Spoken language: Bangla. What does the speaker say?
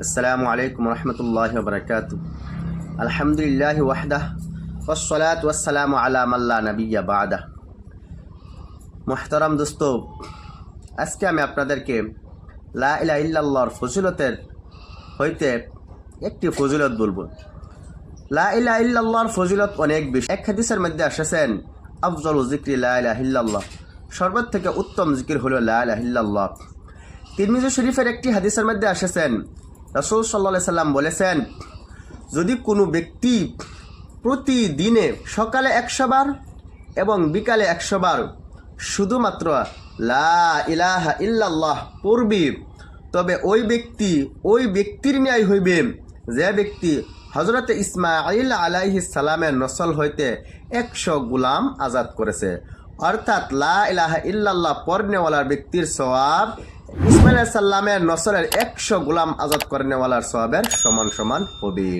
আসসালামু আলাইকুম রহমতুল্লাহি ওয়া বারাকাতুহু। আলহামদুলিল্লাহি ওয়াহদাহ ওয়াসসালাতু ওয়াসসালামু আলা মান লা নাবিয়্যা বা'দাহ। মুহতারাম দোস্ত, আজকে আমি আপনাদেরকে লা ইলাহা ইল্লাল্লাহর ফজিলতের হইতে একটি ফজিলত বলবো। লা ইলাহা ইল্লাল্লাহর ফজিলত অনেক বেশি। এক হাদিসের মধ্যে এসেছেন, আফজালু যিকরি লা ইলাহা ইল্লাল্লাহ, সর্বত থেকে উত্তম জিকির হলো লা ইলাহা ইল্লাল্লাহ। তিরমিজি শরীফের একটি হাদিসের মধ্যে এসেছেন, রাসূল সাল্লাল্লাহু আলাইহি সাল্লাম বলেছেন, যদি কোনো ব্যক্তি প্রতিদিনে সকালে 100 বার এবং বিকালে 100 বার শুধুমাত্র লা ইলাহা ইল্লাল্লাহ পড়বে, তবে ওই ব্যক্তির ন্যায় হইবে যে ব্যক্তি হযরত ইসমাঈল আলাইহিস সালামের নসল হইতে 100 গোলাম আজাদ করেছে। অর্থাৎ লা ইলাহা ইল্লাল্লাহ পড়নেওয়ালার ব্যক্তির সওয়াব ইসমাঈল আলাইহিস সালামের নসলের 100 গোলাম আজাদ করনেওয়ালার সওয়াবের সমান সমান হবে।